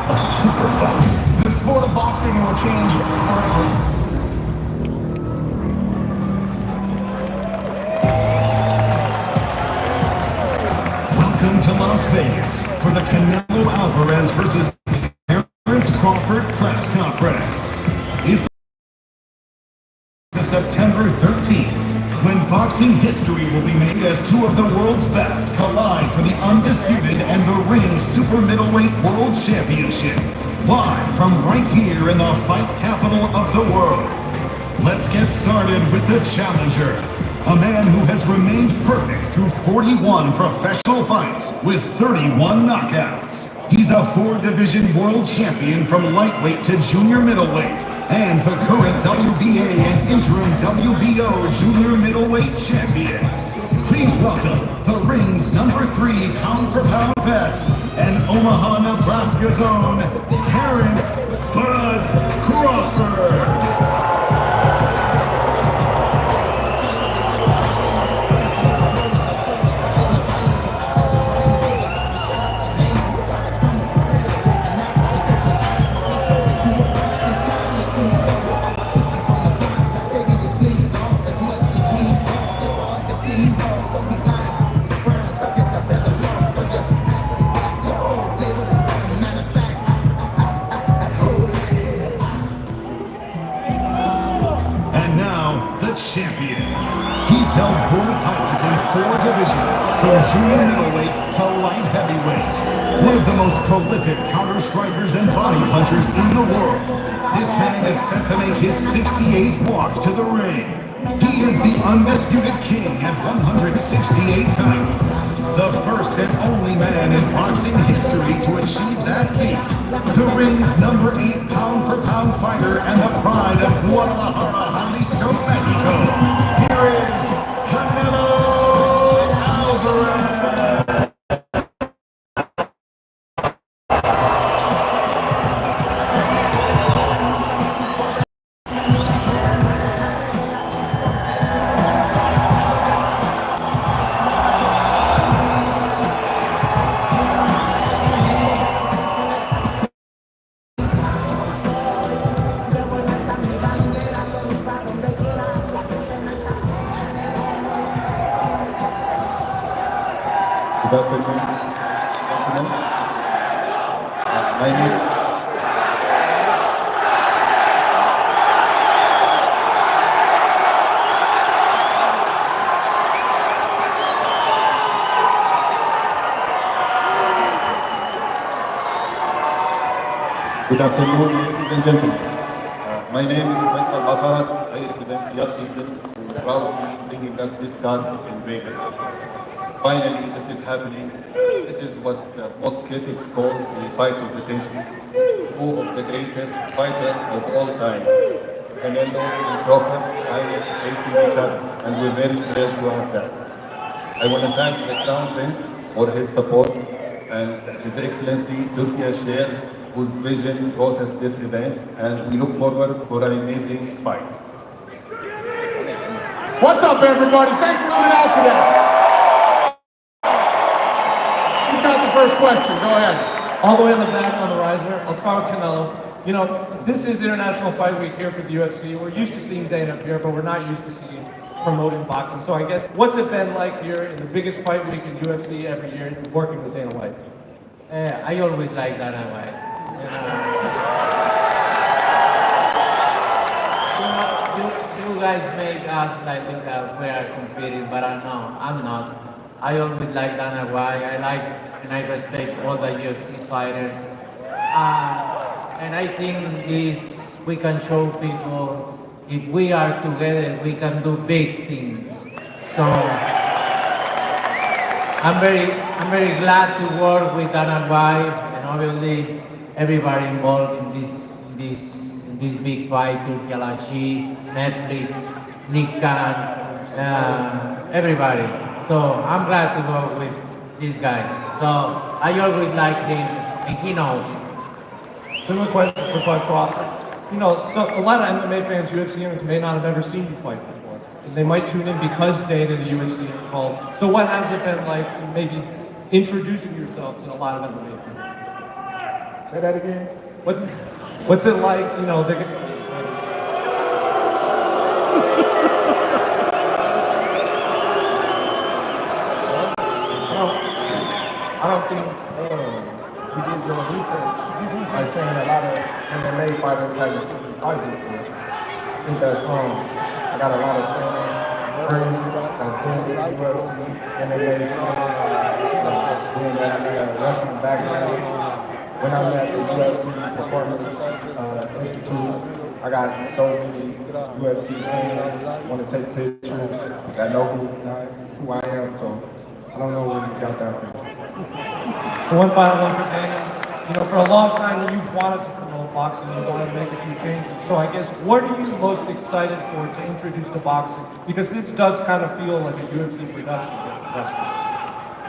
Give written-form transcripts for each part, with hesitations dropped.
A super fight. The sport of boxing will change forever. Welcome to Las Vegas for the Canelo Alvarez versus Crawford press conference. It's September 13th, when boxing history will be made as two of the world's best collide for the undisputed and the ring super middleweight world championship. Live from right here in the fight capital of the world. Let's get started with the challenger. A man who has remained perfect through 41 professional fights with 31 knockouts. He's a 4-division world champion from lightweight to junior middleweight, and the current WBA and interim WBO junior middleweight champion. Please welcome the ring's #3 pound-for-pound best and Omaha, Nebraska's own Terrence "Bud" Crawford. Champion. He's held world titles in 4 divisions, from junior middleweight to light heavyweight. One of the most prolific counter-strikers and body punchers in the world. This man is set to make his 68th walk to the ring. He is the undisputed king at 168 pounds. The first and only man in boxing history to achieve that feat. The ring's #8 pound-for-pound fighter and the pride of Guadalajara, Jalisco, Mexico. Here is Canelo Alvarez. Good afternoon, gentlemen. My name Good afternoon, ladies and gentlemen. My name is Faisal Bafarat. I represent Yard Season, who proudly bringing us this card in Vegas. Finally, this is happening. This is what most critics call the fight of the century. Two of the greatest fighters of all time, Canelo and Crawford, finally facing each other, and we're very thrilled to have that. I want to thank the Crown Prince for his support and His Excellency Turkey Sheikh, whose vision brought us this event, and we look forward for an amazing fight. What's up, everybody? Thanks for coming out today. Who's got the first question? Go ahead. All the way in the back on the riser. I'll start with Canelo. You know, this is International Fight Week here for the UFC. We're used to seeing Dana up here, but we're not used to seeing promoting boxing. So I guess, what's it been like here in the biggest fight week in UFC every year, working with Dana White? I always like Dana White. You guys make us like look at we are competing, but I'm not. I always like Dana White. I like and I respect all the UFC fighters. And I think we can show people if we are together, we can do big things. So I'm very glad to work with Dana White and obviously everybody involved in this big fight, Turkey Alashi, Netflix, Nick Khan, everybody. So I'm glad to go with this guy. So I always like him, and he knows. Similar question for Bud Crawford. You know, so a lot of MMA fans, UFC fans, may not have ever seen you fight before. And they might tune in because Dana and the UFC are called. So what has it been like maybe introducing yourself to a lot of MMA fans? Say that again. What's it like, you know, I don't think he did your research by saying a lot of MMA fighters haven't seen me fight before. I think that's wrong. I got a lot of friends that's been in the UFC, MMA, being that I got a wrestling background. When I'm at the UFC Performance Institute, I got so many UFC fans want to take pictures that know who I am, so I don't know where you got that from. One final one for Daniel. You know, for a long time you wanted to promote boxing, you wanted to make a few changes. So I guess, what are you most excited for to introduce to boxing? Because this does kind of feel like a UFC production.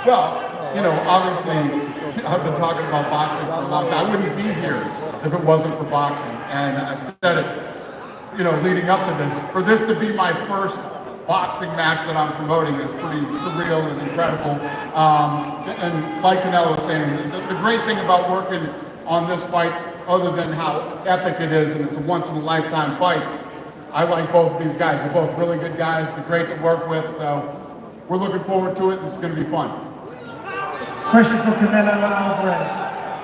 Well, you know, obviously, I've been talking about boxing for a long time. I wouldn't be here if it wasn't for boxing. And I said it, you know, leading up to this. For this to be my first boxing match that I'm promoting is pretty surreal and incredible. And like Canelo was saying, the great thing about working on this fight, other than how epic it is and it's a once-in-a-lifetime fight, I like both of these guys. They're both really good guys. They're great to work with. So we're looking forward to it. This is going to be fun. Question for Canelo Alvarez.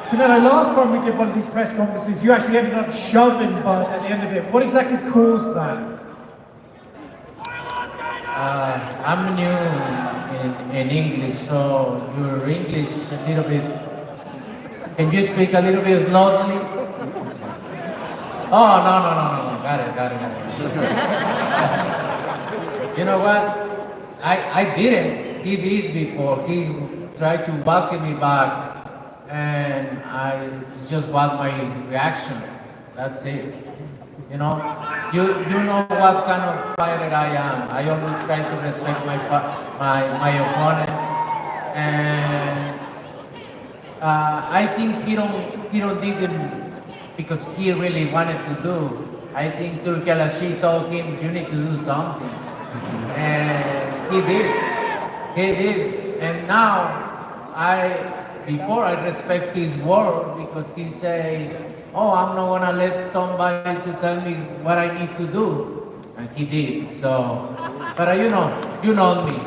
Canelo, last time we did one of these press conferences, you actually ended up shoving Bud at the end of it. What exactly caused that? I'm new in English, so your English a little bit. Can you speak a little bit slowly? Oh, no. Got it. You know what? I didn't. He did before. He tried to walk me back, and I just want my reaction. That's it. You know, you know what kind of fighter I am. I always try to respect my opponents, and I think he don't did it because he really wanted to do. I think Turki Al-Ashi told him, you need to do something, and he did, and now before I respect his word because he say, oh, I'm not gonna let somebody to tell me what I need to do, and he did. So, but you know me.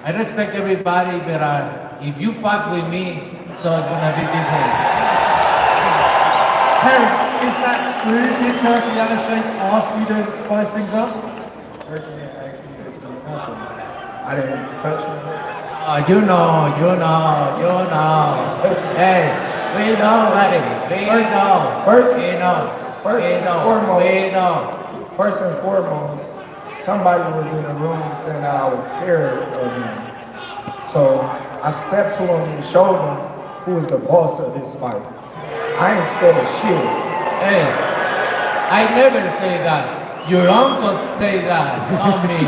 I respect everybody, but if you fuck with me, so it's gonna be different. Terence, is that true? Did Turki Al-Ashi ask you to spice things up? Turkey didn't ask me to do nothing. I didn't touch him. You know. Listen. Hey, we know, buddy. First and foremost, somebody was in the room saying that I was scared of him. So I stepped to him and showed him who is the boss of this fight. I ain't scared of shit. Hey, I never say that. Your uncle say that, not me. I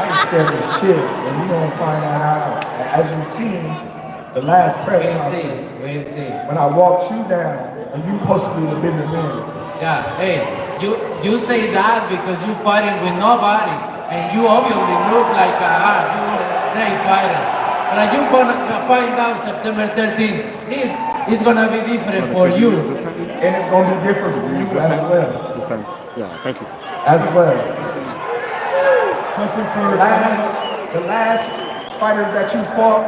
ain't scared of shit, and you gonna find that out. As you seen, the last press conference, We'll see. when I walked you down, and you supposed to be the bigger man. Yeah, hey, you say that because you fighting with nobody, and you obviously look like you are a great fighter. But you find out September 13th, it's gonna be different for you. And it's gonna be different for you as well. Yeah, thank you. As well. Question for The last fighters that you fought,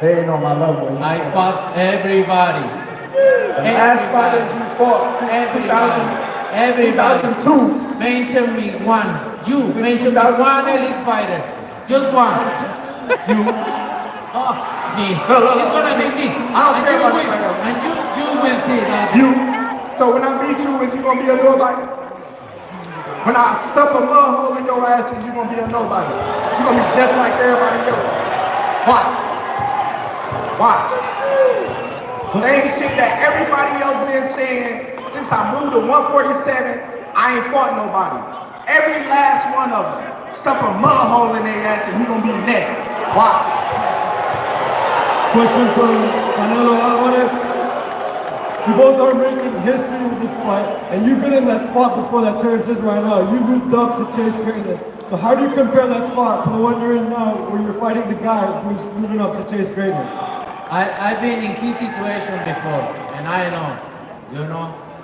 they ain't on my level. I fought everybody. The last fighters you fought since 2002. Mention me one. You mention me one elite fighter. Just one. You. Oh, me. It's gonna be me. I don't care about you. And you will see that. You. So when I beat you, is you gonna be a nobody? When I stuff a mud hole in your ass, is you gonna be a nobody? You gonna be just like everybody else. Watch. Same shit that everybody else been saying since I moved to 147. I ain't fought nobody. Every last one of them stuff a mud hole in their ass, and you gonna be next. Watch. Question for Canelo Alvarez. You both are making history with this fight, and you've been in that spot before that Terence is right now. You moved up to chase greatness. So how do you compare that spot to the one you're in now, where you're fighting the guy who's moving up to chase greatness? I've been in his situation before, and I know,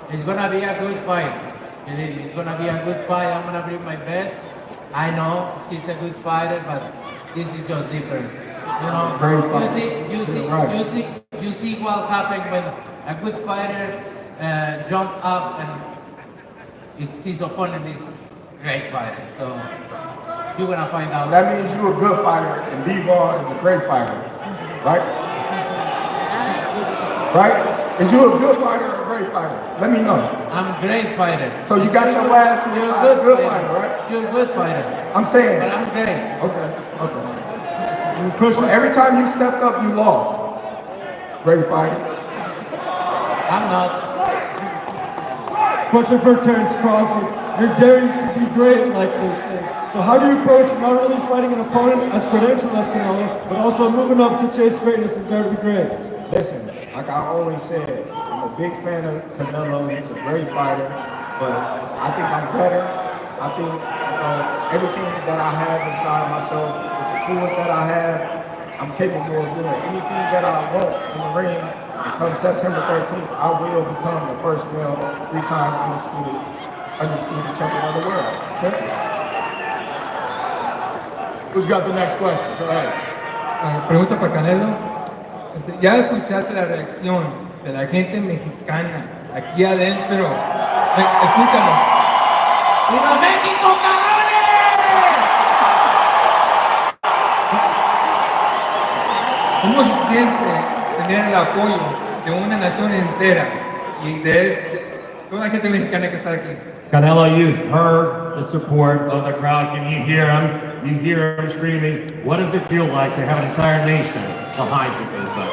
it's gonna be a good fight. Believe me, it's gonna be a good fight. I'm gonna bring my best. I know he's a good fighter, but this is just different. Great fight. You see what happened when a good fighter jumped up and his opponent is a great fighter. So you're gonna find out. That means you're a good fighter, and B-Ball is a great fighter, right? Right? Is you a good fighter or a great fighter? Let me know. I'm a great fighter. So you got your ass. You're a good fighter, right? You're a good fighter. I'm saying. But I'm great. Okay. Well, every time you stepped up, you lost. Great fighter. I'm not. Question for Terrence Crawford. You're daring to be great, like they say. So how do you approach not only fighting an opponent as credentialed as Canelo, but also moving up to chase greatness and dare to be great? Listen, like I always said, I'm a big fan of Canelo. He's a great fighter, but I think I'm better. I think everything that I have inside myself, with the tools that I have, I'm capable of doing anything that I want in the ring. And come September 13th, I will become the first male, 3-time undisputed champion of the world. Who's got the next question? Go ahead. Pregunta para Canelo. Ya escuchaste la reacción de la gente mexicana aquí adentro. Escúchalo. ¡Viva México, cabrones! ¿Cómo se siente tener el apoyo de una nación entera y de toda la gente mexicana que está aquí? Canelo, you've heard the support of the crowd. Can you hear him? You hear him screaming. What does it feel like to have an entire nation behind you for this fight?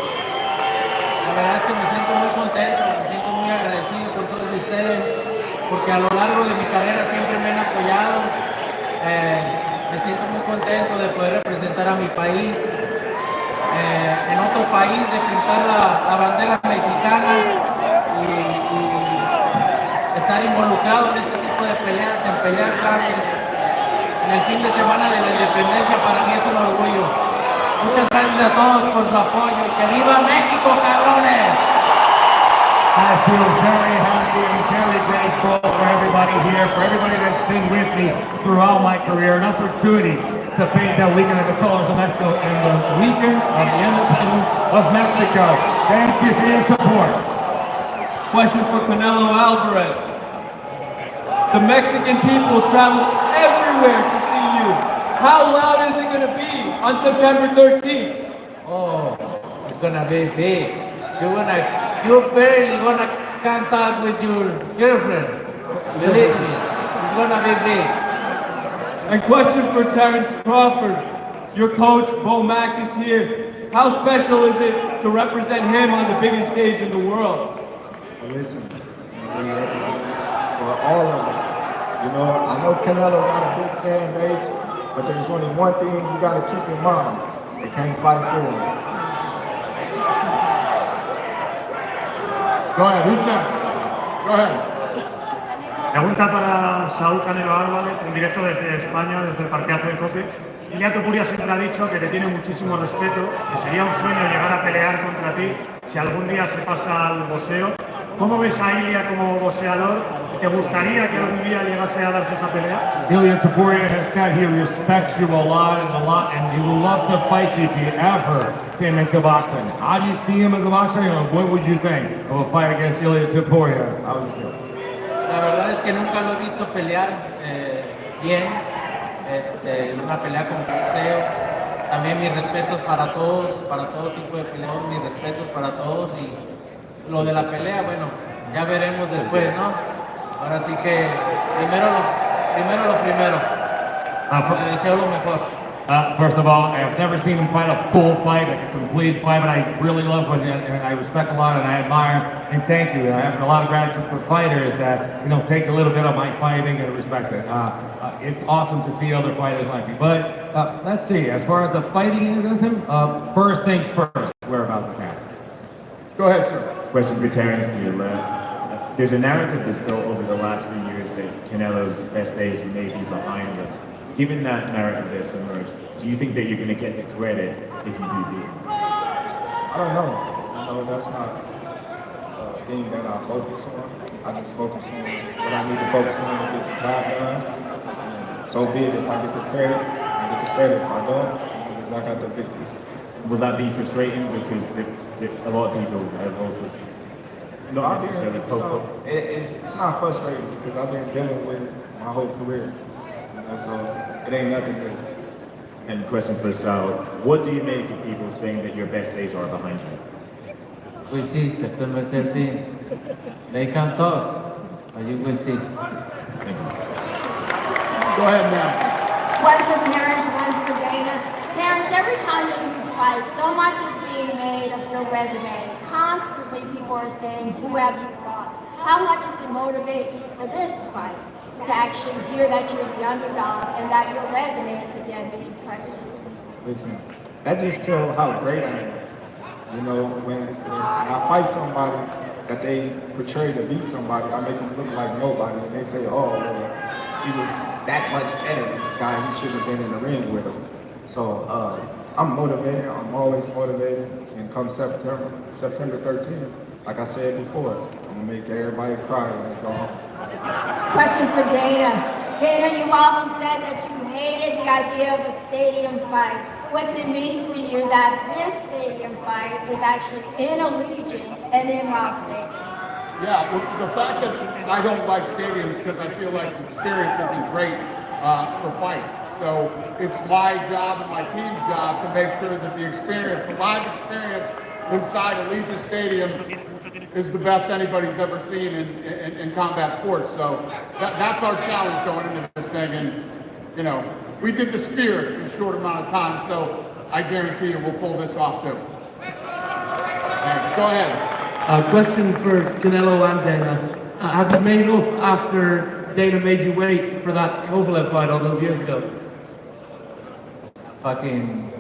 La verdad es que me siento muy contento, me siento muy agradecido con todos ustedes, porque a lo largo de mi carrera siempre me han apoyado. Me siento muy contento de poder representar a mi país, en otro país, de pintar la bandera mexicana y estar involucrado en este tipo de peleas, en peleas grandes. En el fin de semana de la independencia para mí es un orgullo. Muchas gracias a todos por su apoyo. ¡Que viva México, cabrones! I feel very happy and very grateful for everybody here, for everybody that's been with me throughout my career. An opportunity to paint that weekend of the colors of Mexico and the weekend of the independence of Mexico. Thank you for your support. Question for Canelo Alvarez. The Mexican people travel everywhere to see you. How loud is it going to be on September 13th? Oh, it's gonna be big. You're barely gonna can't talk with your girlfriend. Believe me, it's gonna be big. And question for Terrence Crawford. Your coach, Bo Mack, is here. How special is it to represent him on the biggest stage in the world? Listen, we represent for all of us. I know Canelo got a big fan base, but there's only one thing you got to keep in mind. They can't fight for him. Go ahead. Who's next? Go ahead. Pregunta para Saúl Canelo Álvarez, en directo desde España, desde el Parqueazo de Cope. Ilia Topuria siempre ha dicho que te tiene muchísimo respeto, que sería un sueño llegar a pelear contra ti si algún día se pasa al boxeo. ¿Cómo ves a Ilia como boxeador? ¿Te gustaría que algún día llegase a darse esa pelea? Ilia Topuria has said he respects you a lot, and he would love to fight you if you ever came into boxing. How do you see him as a boxer? What would you think of a fight against Ilia Topuria? How would you feel? La verdad es que nunca lo he visto pelear bien, una pelea con boxeo. También mis respetos para todos, para todo tipo de peleadores, mis respetos para todos. Y lo de la pelea, bueno, ya veremos después, ¿no? Ahora sí que primero lo primero. Le deseo lo mejor. First of all, I've never seen him fight a full fight, a complete fight, but I really love him, and I respect a lot, and I admire him, and thank you. I have a lot of gratitude for fighters that, take a little bit of my fighting and respect it. It's awesome to see other fighters like me. But let's see, as far as the fighting against him, first things first, we're about this now. Go ahead, sir. Question for Terrence to your left. There's a narrative that's built over the last few years that Canelo's best days may be behind him. Given that narrative that's emerged, do you think that you're going to get the credit if you do beat him? I don't know. That's not a thing that I focus on. I just focus on what I need to focus on to get the job done. And so be it. If I get the credit, I get the credit. If I don't, because I got the victory. Will that be frustrating because a lot of people have also No, not necessarily poked up? it's not frustrating because I've been dealing with it my whole career. So it ain't nothing new. And question for Sal, what do you make of people saying that your best days are behind you? We'll see, September 13th. They can talk, but you will see. Thank you. Go ahead now. One for Terrence, one for Dana. Terrence, every time that you fight, so much is being made of your resume. Constantly people are saying, who have you fought? How much does it motivate you for this fight to actually hear that you're the underdog and that your resume is again being prejudiced? Listen, that just tells how great I am. You know, when I fight somebody that they portray to be somebody, I make them look like nobody, and they say, oh, well, he was that much better than this guy, he shouldn't have been in the ring with him. So I'm motivated, I'm always motivated, and come September 13th, like I said before, I'm gonna make everybody cry when they go home. Question for Dana. Dana, you've often said that you hated the idea of a stadium fight. What's it mean for you that this stadium fight is actually in Allegiant and in Las Vegas? Yeah, well, the fact that I don't like stadiums because I feel like the experience isn't great for fights. So it's my job and my team's job to make sure that the experience, the live experience inside Allegiant Stadium is the best anybody's ever seen in combat sports. So that's our challenge going into this thing. And, you know, we did the spear in a short amount of time, so I guarantee you we'll pull this off too. Thanks. Go ahead. Question for Canelo and Dana. Have you made up after Dana made you wait for that Kovalev fight all those years ago? Fucking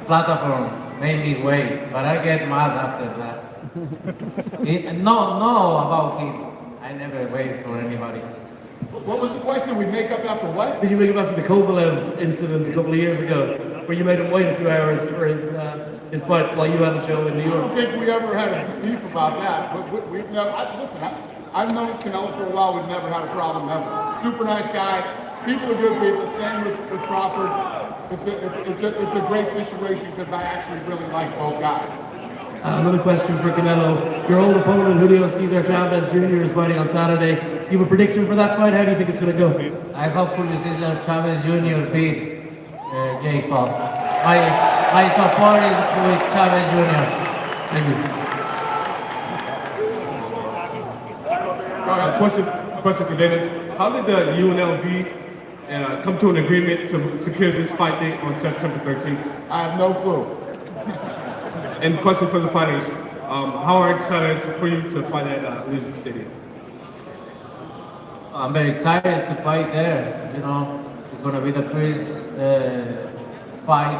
platform made me wait, but I get mad after that. No, about him. I never wait for anybody. What was the question? We make up after what? Did you make up after the Kovalev incident a couple of years ago, where you made him wait a few hours for his fight while you had the show in New I don't York? think we ever had a beef about that. But we've never. I've known Canelo for a while. We've never had a problem ever. Super nice guy. People are good people. Same with Crawford. It's a great situation because I actually really like both guys. Another question for Canelo. Your old opponent, Julio Cesar Chavez Jr., is fighting on Saturday. Do you have a prediction for that fight? How do you think it's going to go? I hope Julio Cesar Chavez Jr. beat Jake Paul. My support is with Chavez Jr. Thank you. Question for Dana. How did the UNLV come to an agreement to secure this fight date on September 13th? I have no clue. And question for the fighters. How are you excited for you to fight at Allegiant Stadium? I'm very excited to fight there. You know, it's going to be the first fight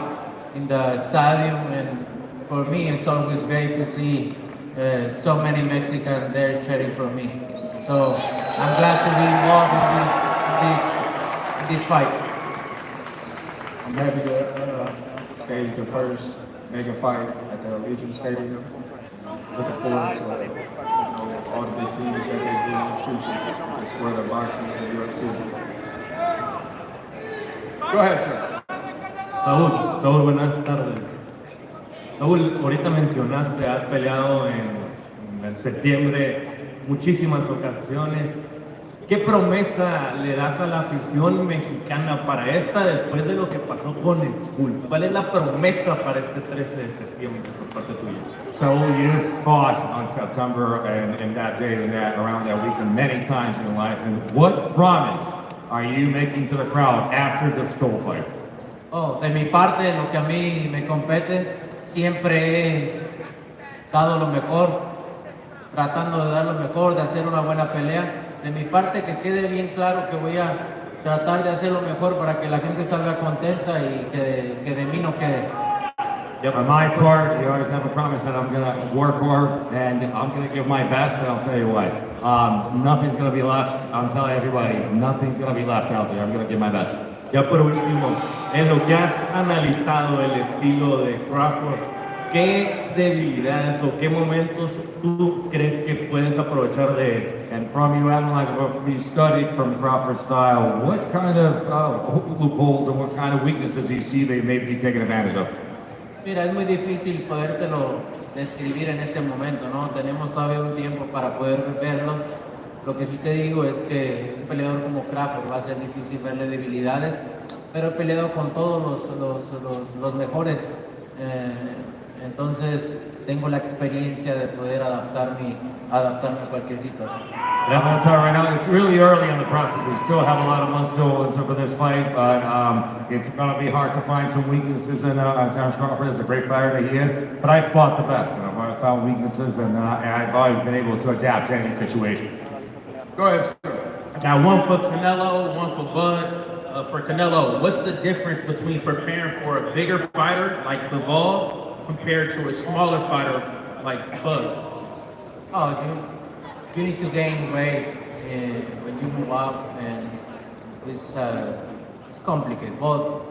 in the stadium, and for me, it's always great to see so many Mexicans there cheering for me. So I'm glad to be involved in this fight. I'm happy to stage the first mega fight at the Allegiant Stadium. Looking forward to all the big things that they do in the future, the sport of boxing and UFC. Go ahead, sir. Saúl, buenas tardes. Saúl, ahorita mencionaste, has peleado en septiembre muchísimas ocasiones. ¿Qué promesa le das a la afición mexicana para esta después de lo que pasó con Skull? ¿Cuál es la promesa para este 13 de septiembre por parte tuya? So you fought on September and that day and that around that weekend many times in your life. And what promise are you making to the crowd after the Skull fight? Oh, de mi parte, lo que a mí me compete, siempre he dado lo mejor, tratando de dar lo mejor, de hacer una buena pelea. De mi parte, que quede bien claro que voy a tratar de hacer lo mejor para que la gente salga contenta y que de mí no quede. Yep. On my part, you always have a promise that I'm going to work hard and I'm going to give my best, and I'll tell you what, nothing's going to be left. I'm telling everybody, nothing's going to be left out there. I'm going to give my best. Ya por último, en lo que has analizado el estilo de Crawford, ¿qué debilidades o qué momentos tú crees que puedes aprovechar de él? And from you analyzing, or from you studied from Crawford's style, what kind of loopholes and what kind of weaknesses do you see they may be taking advantage of? Mira, es muy difícil podértelo describir en este momento, ¿no? Tenemos todavía un tiempo para poder verlos. Lo que sí te digo es que un peleador como Crawford va a ser difícil verle debilidades, pero he peleado con todos los mejores. Entonces tengo la experiencia de poder adaptarme a cualquier situación. That's what I'm telling you right now. It's really early in the process. We still have a lot of months to go into for this fight, but it's going to be hard to find some weaknesses in Terence Crawford. Is a great fighter that he is, but I fought the best, and I've found weaknesses, and I've always been able to adapt to any situation. Go ahead, sir. Now, one for Canelo, one for Bud. For Canelo, what's the difference between preparing for a bigger fighter like Bivol compared to a smaller fighter like Bud? Oh, you need to gain weight when you move up, and it's complicated. Both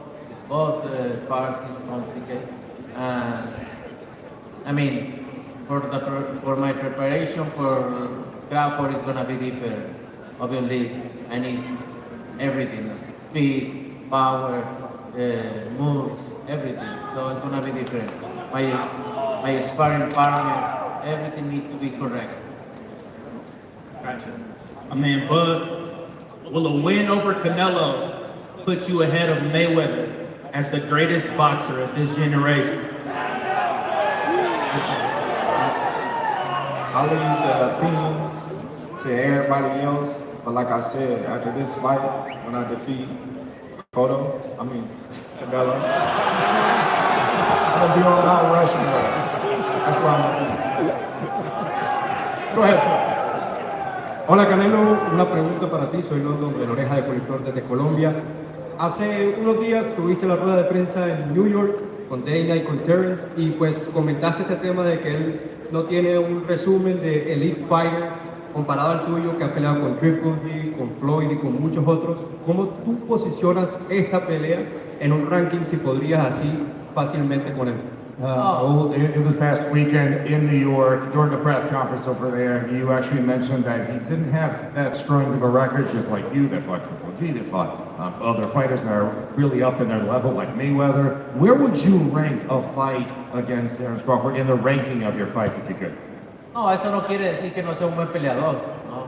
parts is complicated. I mean, for my preparation for Crawford is gonna be different. Obviously, I need everything: speed, power, moves, everything. So it's gonna be different. My sparring partners, everything needs to be correct. Gotcha. I mean, Bud, will a win over Canelo put you ahead of Mayweather as the greatest boxer of this generation? Listen, I leave the opinions to everybody else, but like I said, after this fight, when I defeat Canelo, I'm gonna be on Mount Rushmore. That's where I'm gonna be. Go ahead, sir. Hola Canelo, una pregunta para ti, soy London de la Oreja de Coliflor desde Colombia. Hace unos días tuviste la rueda de prensa en New York con Dana y con Terence y pues comentaste este tema de que él no tiene un resumen de Elite Fighter comparado al tuyo, que ha peleado con Triple G, con Floyd y con muchos otros. ¿Cómo tú posicionas esta pelea en un ranking si podrías así fácilmente con él? In the past weekend in New York, during the press conference over there, you actually mentioned that he didn't have that strong of a record, just like you, that fought Triple G, that fought other fighters that are really up in their level, like Mayweather. Where would you rank a fight against Terence Crawford in the ranking of your fights, if you could? No, eso no quiere decir que no sea un buen peleador, ¿no?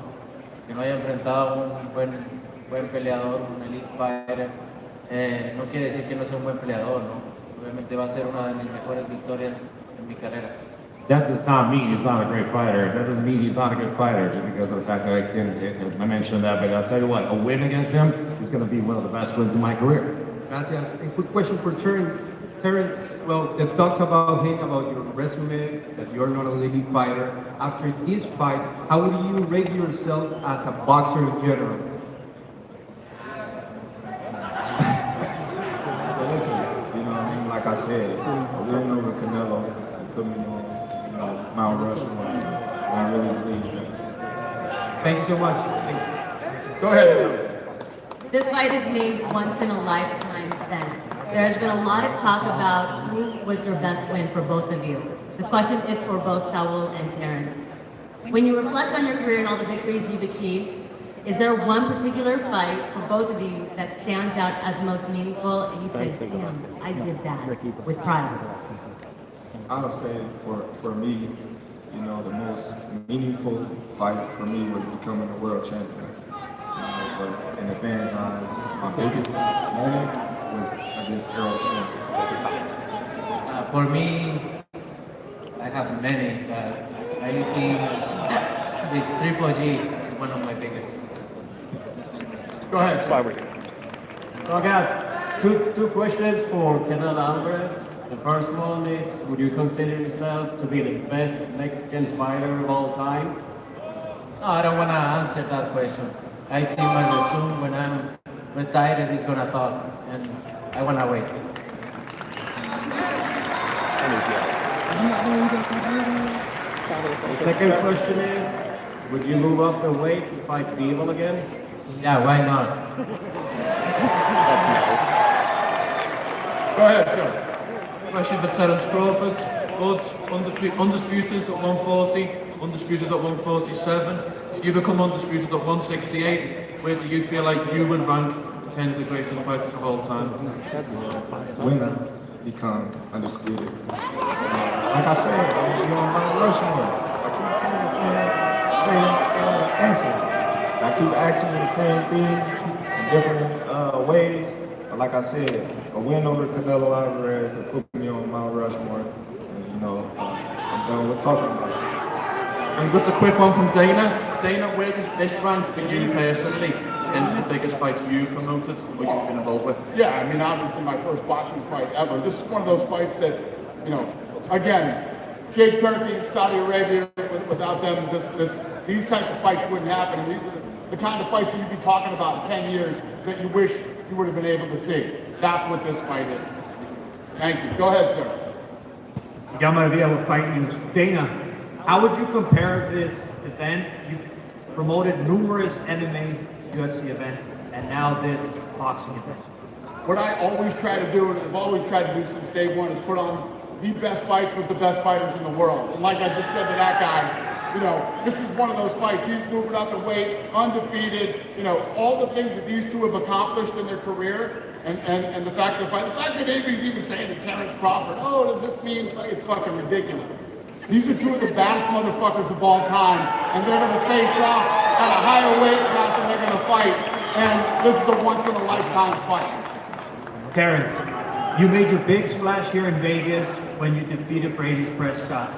Que no haya enfrentado a un buen peleador, un elite fighter. No quiere decir que no sea un buen peleador, ¿no? Obviamente va a ser una de mis mejores victorias en mi carrera. That does not mean he's not a great fighter. That doesn't mean he's not a good fighter just because of the fact that I mentioned that. But I'll tell you what, a win against him is going to be one of the best wins in my career. Gracias. A quick question for Terence. Terence, well, the talks about him, about your resume, that you're not a elite fighter. After this fight, how would you rate yourself as a boxer in general? Like I said, a win over Canelo put me on, Mount Rushmore. I really believe that. Thank you so much. Thanks. Go ahead. This fight is named once in a lifetime event. There's been a lot of talk about who was your best win for both of you. This question is for both Saul and Terence. When you reflect on your career and all the victories you've achieved, is there one particular fight for both of you that stands out as the most meaningful and you say, damn, I did that with pride? I'll say for me, the most meaningful fight for me was becoming a world champion. But in the fans' eyes, my biggest moment was against Errol Spence. For me, I have many, but I think with Triple G is one of my biggest. Go ahead. So I got two questions for Canelo Alvarez. The first one is, would you consider yourself to be the best Mexican fighter of all time? No, I don't want to answer that question. I think my resume when I'm retired is going to talk, and I want to wait. The second question is, would you move up in weight to fight Bivol again? Yeah, why not? Go ahead, sir. Question for Terence Crawford. Undisputed at 140, undisputed at 147. You become undisputed at 168. Where do you feel like you would rank 10 of the greatest fighters of all time? Winner become undisputed. Like I said, you're on Mount Rushmore. I keep saying the same answer. I keep asking the same thing in different ways. But like I said, a win over Canelo Alvarez will put me on Mount Rushmore. And, you know, I'm done with talking about it. And just a quick one from Dana. Dana, where does this rank for you personally? 10 of the biggest fights you promoted or you've been involved with? Yeah, I mean, obviously my first boxing fight ever. This is one of those fights that, you know, again, Sheikh Turkey, Saudi Arabia, without them, these type of fights wouldn't happen. And these are the kind of fights that you'd be talking about in 10 years that you wish you would have been able to see. That's what this fight is. Thank you. Go ahead, sir. Gamma Villa Fight News. Dana, how would you compare this event? You've promoted numerous MMA, UFC events, and now this boxing event. What I always try to do, and I've always tried to do since day one, is put on the best fights with the best fighters in the world. And like I just said to that guy, you know, this is one of those fights. He's moving up the weight, undefeated, you know, all the things that these two have accomplished in their career, and the fact that anybody's even saying to Terence Crawford, oh, does this mean it's fucking ridiculous. These are two of the baddest motherfuckers of all time, and they're gonna face off at a higher weight class and they're gonna fight, and this is a once-in-a-lifetime fight. Terence, you made your big splash here in Vegas when you defeated Brady's Prescott.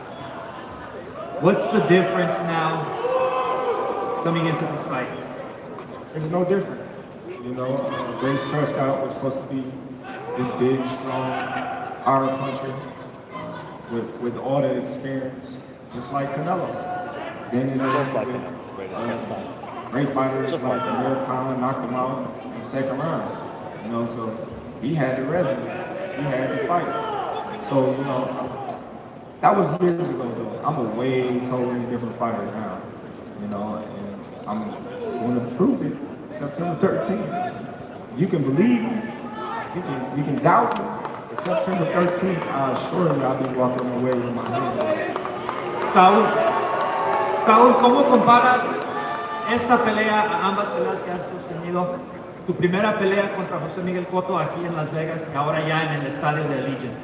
What's the difference now coming into this fight? There's no difference. You know, Brady's Prescott was supposed to be this big, strong, power puncher with all the experience, just like Canelo. Been in Just like with, Canelo. great fighters Just like like Amir Khan knocked him out in the second round. You know, so he had the resume, he had the fights. So, you know, that was years ago though. I'm a way totally different fighter now. You know, and I'm going to prove it September 13th. You can believe me, you can doubt me. September 13th, surely I'll be walking away with my hand. Saúl, ¿cómo comparas esta pelea a ambas peleas que has sostenido? Tu primera pelea contra José Miguel Cotto aquí en Las Vegas y ahora ya en el estadio de Allegiant.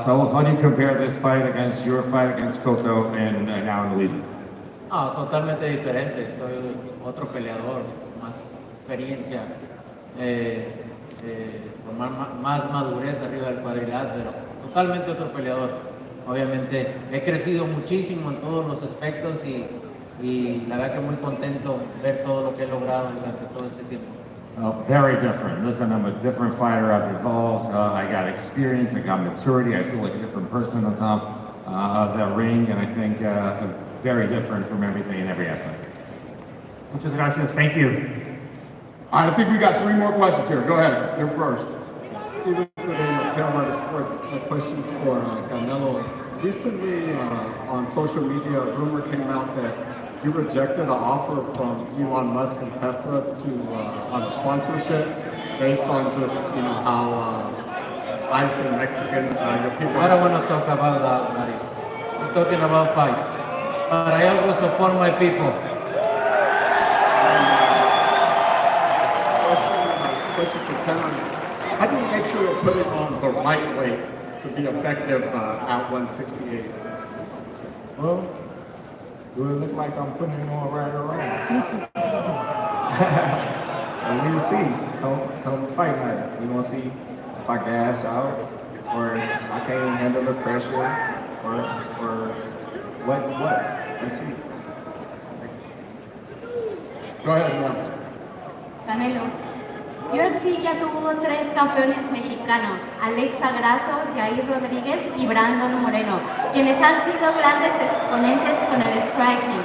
So how do you compare this fight against your fight against Cotto and now in the Legion? Ah, totalmente diferente. Soy otro peleador, más experiencia, con más madurez arriba del cuadrilátero. Totalmente otro peleador. Obviamente he crecido muchísimo en todos los aspectos y la verdad que muy contento ver todo lo que he logrado durante todo este tiempo. Very different. Listen, I'm a different fighter. I've evolved. I got experience. I got maturity. I feel like a different person on top of that ring, and I think very different from everything in every aspect. Muchas gracias. Thank you. All right, I think we got 3 more questions here. Go ahead. You're first. Steven Goodin, Paramount Sports. My questions for Canelo. Recently, on social media, a rumor came out that you rejected an offer from Elon Musk and Tesla to on a sponsorship based on just how nice and Mexican your people. I don't want to talk about that, Larry. I'm talking about fights. But I always support my people. Question for Terence. How do you make sure you put it on the right weight to be effective at 168? Well, do it look like I'm putting it on right or wrong? So we'll see. Come fight night. We're gonna see if I gas out or I can't handle the pressure or what. Let's see. Go ahead, Mel. Canelo. UFC ya tuvo 3 campeones mexicanos, Alexa Grasso, Jair Rodríguez y Brandon Moreno, quienes han sido grandes exponentes con el striking.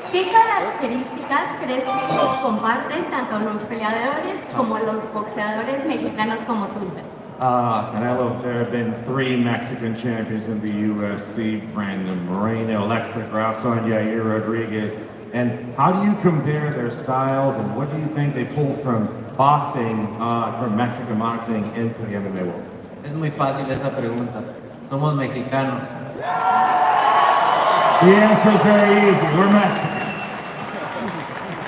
¿Qué características crees que comparten tanto los peleadores como los boxeadores mexicanos como tú? Canelo, there have been 3 Mexican champions in the UFC, Brandon Moreno, Alexa Grasso, and Yair Rodriguez. And how do you compare their styles, and what do you think they pull from boxing, from Mexican boxing into the MMA world? Es muy fácil esa pregunta. Somos mexicanos. The answer is very easy. We're Mexican.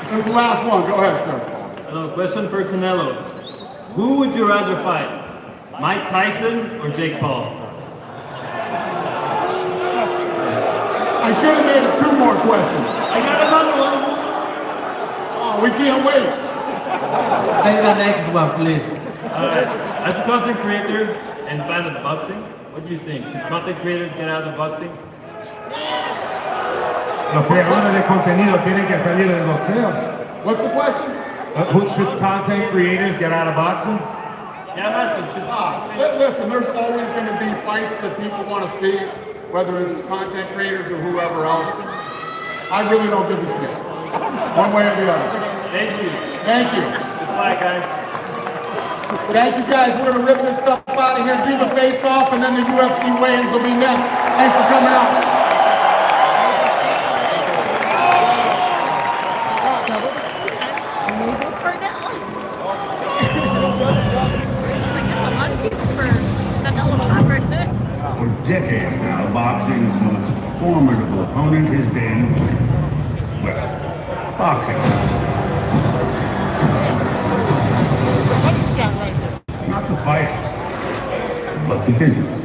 This is the last one. Go ahead, sir. Hello, question for Canelo. Who would you rather fight, Mike Tyson or Jake Paul? I should have made it 2 more questions. I got another one. Oh, we can't wait. Say the next one, please. As a content creator and fan of boxing, what do you think? Should content creators get out of boxing? Los creadores de contenido tienen que salir del boxeo. What's the question? Who should content creators get out of boxing? Yeah, I'm asking. Listen, there's always going to be fights that people want to see, whether it's content creators or whoever else. I really don't give a shit, one way or the other. Thank you. Thank you. Goodbye, guys. Thank you, guys. We're going to rip this stuff out of here, do the face-off, and then the UFC weigh-ins will be next. Thanks for coming out. For decades now, boxing's most formidable opponent has been, well, boxing. Not the fighters, but the business.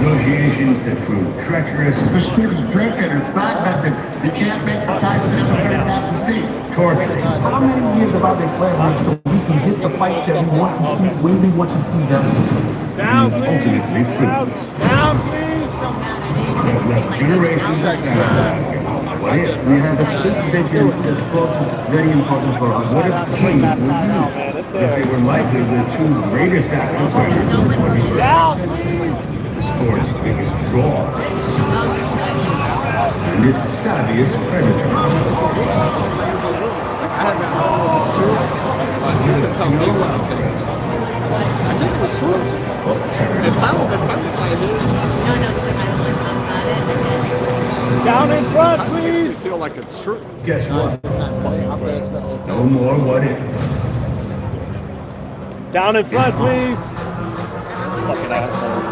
Negotiations that prove treacherous. There's people drinking and fragmented. You can't make the types that everybody wants to see. Torture. How many years have I been clamoring so we can get the fights that we want to see when we want to see them? Ultimately fruitless. Down, please. Have left generations of fans. What if? We have a big vision. The sport is very important for us. What if kings were you? If they were likely the 2 greatest athletes of the 21st century, the sport's biggest draw, and its savviest predator. Down in front, please. I feel like it's true. Guess what? No more what if. Down in front, please. Fucking asshole.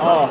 Oh.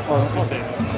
Well,